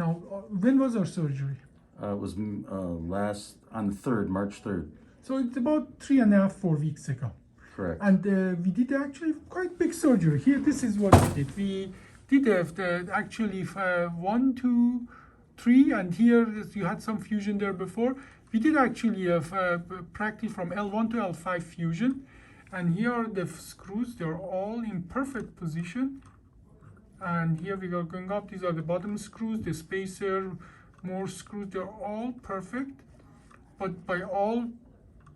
Now, when was our surgery? It was on the 3rd, March 3rd. So it's about 3.5, 4 weeks ago. Correct. And we did actually quite big surgery. Here, this is what we did. We did actually 1, 2, 3, and here you had some fusion there before. We did actually practice from L1 to L5 fusion. And here are the screws. They're all in perfect position. And here we are going up. These are the bottom screws, the spacer, more screws. They're all perfect. But by all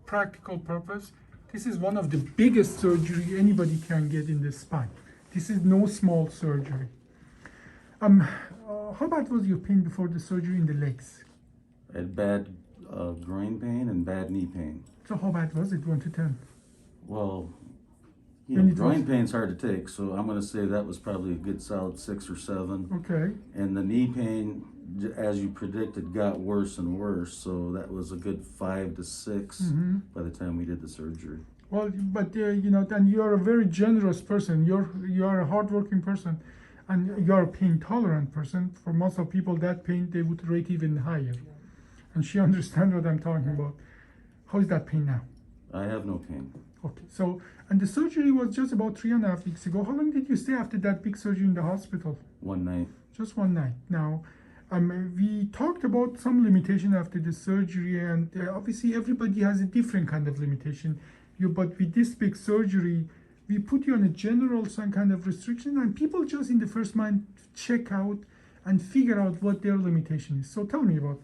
practical purpose, this is one of the biggest surgery anybody can get in the spine. This is no small surgery. How bad was your pain before the surgery in the legs? I had bad groin pain and bad knee pain. So how bad was it, 1 to 10? Well, groin pain's hard to take, so I'm going to say that was probably a good solid 6 or 7. Okay. And the knee pain, as you predicted, got worse and worse, so that was a good 5 to 6 by the time we did the surgery. Well, but and you are a very generous person. You are a hardworking person, and you are a pain tolerant person. For most of people, that pain they would rate even higher. And she understands what I'm talking about. How is that pain now? I have no pain. Okay, so, and the surgery was just about 3.5 weeks ago. How long did you stay after that big surgery in the hospital? 1 night. Just 1 night. Now, we talked about some limitation after the surgery, and obviously everybody has a different kind of limitation. But with this big surgery, we put you on a general some kind of restriction, and people just in the first mind check out and figure out what their limitation is. So tell me about.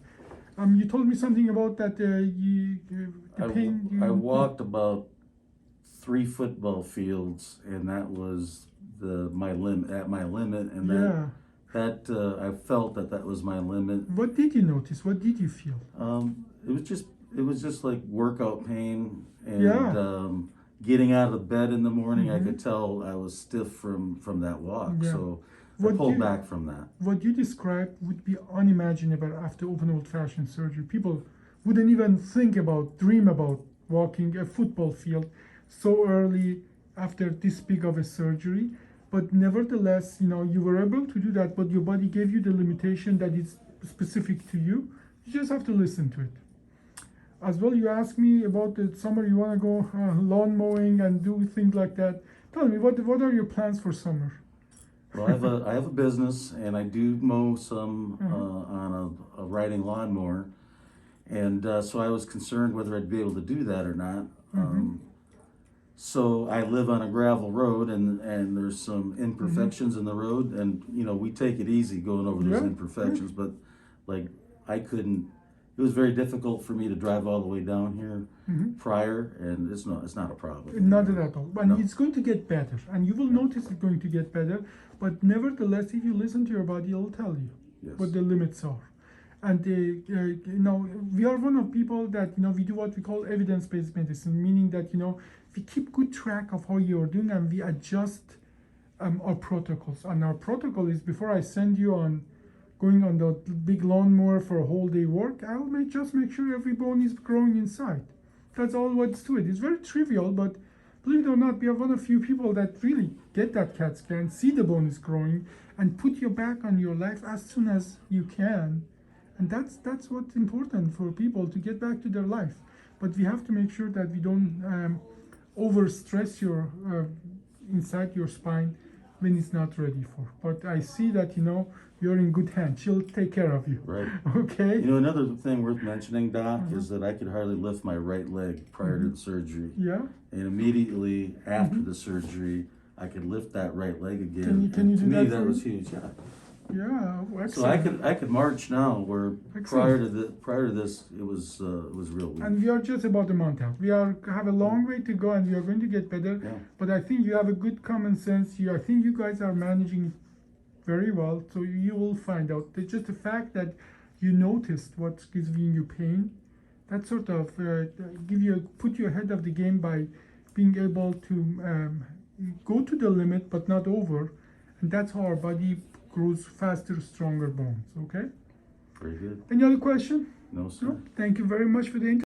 You told me something about that. I walked about 3 football fields, and that was my limit, and that I felt that was my limit. What did you notice? What did you feel? It was just like workout pain, and getting out of bed in the morning. I could tell I was stiff from that walk, so I pulled back from that. What you described would be unimaginable after open old-fashioned surgery. People wouldn't even dream about walking a football field so early after this big of a surgery. But nevertheless, you were able to do that, but your body gave you the limitation that is specific to you. You just have to listen to it. As well, you asked me about the summer, you want to go lawn mowing and do things like that. Tell me, what are your plans for summer? Well, I have a business, and I do mow some on a riding lawnmower, and so I was concerned whether I'd be able to do that or not. So I live on a gravel road, and there's some imperfections in the road, and we take it easy going over those imperfections, but like I couldn't. It was very difficult for me to drive all the way down here prior, and it's not a problem. Not at all. But it's going to get better, and you will notice it's going to get better. But nevertheless, if you listen to your body, it'll tell you what the limits are. And we are one of people that we do what we call evidence-based medicine, meaning that we keep good track of how you are doing, and we adjust our protocols. And our protocol is, before I send you on going on the big lawnmower for a whole day work, I'll just make sure every bone is growing inside. That's all what's to it. It's very trivial, but believe it or not, we are one of few people that really get that CAT scan, see the bone is growing, and put you back on your life as soon as you can. And that's what's important for people, to get back to their life. But we have to make sure that we don't overstress your inside your spine when it's not ready for. But I see that you're in good hands. She'll take care of you. Right. Okay. Another thing worth mentioning, Doc, is that I could hardly lift my right leg prior to the surgery. Yeah. And immediately after the surgery, I could lift that right leg again. Can you do that? To me, that was huge. Yeah. Yeah. Excellent. So I could march now, where prior to this it was real weak. And we are just about a month out. We have a long way to go, and we are going to get better. Yeah. But I think you have a good common sense. I think you guys are managing it very well. So you will find out. It's just the fact that you noticed what's giving you pain, that sort of put you ahead of the game by being able to go to the limit but not over, and that's how our body grows faster, stronger bones. Okay. Very good. Any other question? No, sir. No? Thank you very much for the interview.